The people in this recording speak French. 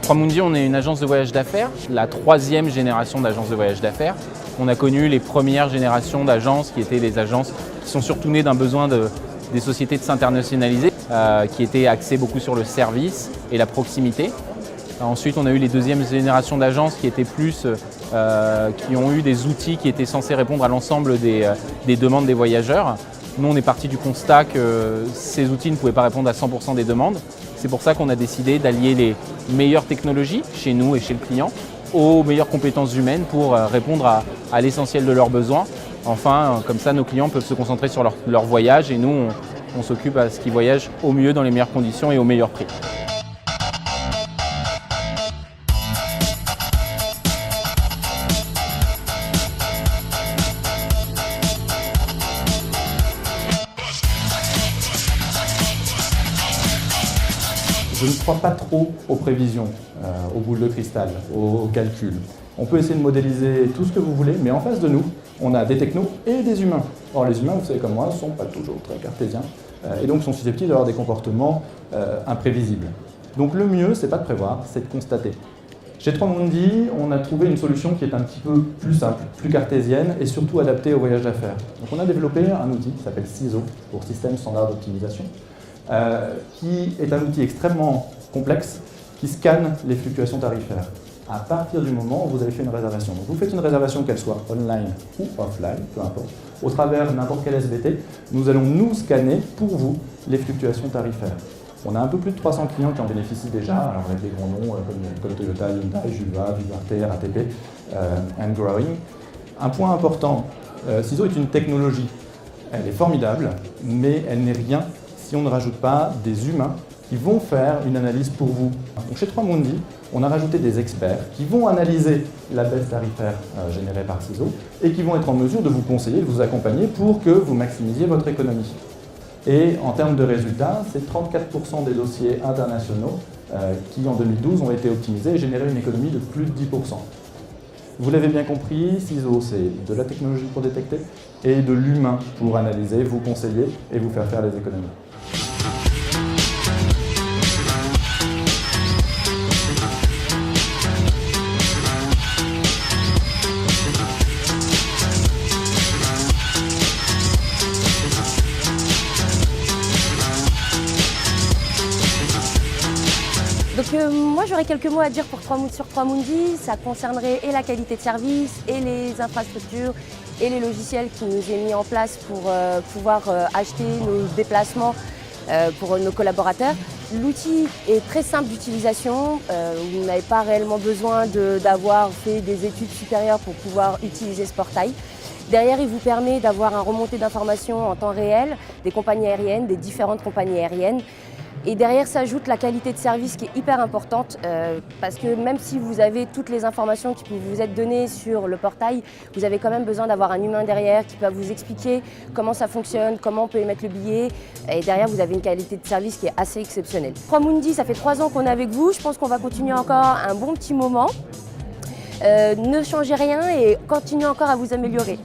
3Mundi, on est une agence de voyage d'affaires, la troisième génération d'agence de voyage d'affaires. On a connu les premières générations d'agences qui étaient des agences qui sont surtout nées d'un besoin des sociétés de s'internationaliser, qui étaient axées beaucoup sur le service et la proximité. Ensuite, on a eu les deuxièmes générations d'agences qui étaient qui ont eu des outils qui étaient censés répondre à l'ensemble des demandes des voyageurs. Nous, on est parti du constat que ces outils ne pouvaient pas répondre à 100% des demandes. C'est pour ça qu'on a décidé d'allier les meilleures technologies chez nous et chez le client aux meilleures compétences humaines pour répondre à l'essentiel de leurs besoins. Enfin, comme ça, nos clients peuvent se concentrer sur leur voyage et nous, on s'occupe à ce qu'ils voyagent au mieux, dans les meilleures conditions et au meilleur prix. Je ne crois pas trop aux prévisions, aux boules de cristal, aux calculs. On peut essayer de modéliser tout ce que vous voulez, mais en face de nous, on a des technos et des humains. Or, les humains, vous savez comme moi, ne sont pas toujours très cartésiens et donc sont susceptibles d'avoir des comportements imprévisibles. Donc le mieux, c'est pas de prévoir, c'est de constater. Chez 3Mundi, on a trouvé une solution qui est un petit peu plus simple, plus cartésienne et surtout adaptée au voyage d'affaires. Donc on a développé un outil qui s'appelle CISO, pour Système Standard d'Optimisation, qui est un outil extrêmement complexe qui scanne les fluctuations tarifaires à partir du moment où vous avez fait une réservation. Donc vous faites une réservation, qu'elle soit online ou offline, peu importe, au travers de n'importe quel SVT, nous allons nous scanner pour vous les fluctuations tarifaires. On a un peu plus de 300 clients qui en bénéficient déjà, alors avec des grands noms comme Toyota, Hyundai, Juva, Vivarter, ATP, and Growing. Un point important, CISO est une technologie. Elle est formidable, mais elle n'est rien si on ne rajoute pas des humains qui vont faire une analyse pour vous. Donc chez 3Mundi, on a rajouté des experts qui vont analyser la baisse tarifaire générée par CISO et qui vont être en mesure de vous conseiller, de vous accompagner pour que vous maximisiez votre économie. Et en termes de résultats, c'est 34% des dossiers internationaux qui, en 2012, ont été optimisés et généré une économie de plus de 10%. Vous l'avez bien compris, CISO, c'est de la technologie pour détecter et de l'humain pour analyser, vous conseiller et vous faire faire les économies. Donc moi j'aurais quelques mots à dire sur 3Mundi, ça concernerait et la qualité de service, et les infrastructures, et les logiciels qui nous est mis en place pour pouvoir acheter nos déplacements pour nos collaborateurs. L'outil est très simple d'utilisation, vous n'avez pas réellement besoin d'avoir fait des études supérieures pour pouvoir utiliser ce portail. Derrière, il vous permet d'avoir un remontée d'informations en temps réel des compagnies aériennes, des différentes compagnies aériennes. Et derrière s'ajoute la qualité de service qui est hyper importante parce que même si vous avez toutes les informations qui peuvent vous être données sur le portail, vous avez quand même besoin d'avoir un humain derrière qui peut vous expliquer comment ça fonctionne, comment on peut émettre le billet. Et derrière, vous avez une qualité de service qui est assez exceptionnelle. 3Mundi, ça fait 3 ans qu'on est avec vous. Je pense qu'on va continuer encore un bon petit moment. Ne changez rien et continuez encore à vous améliorer.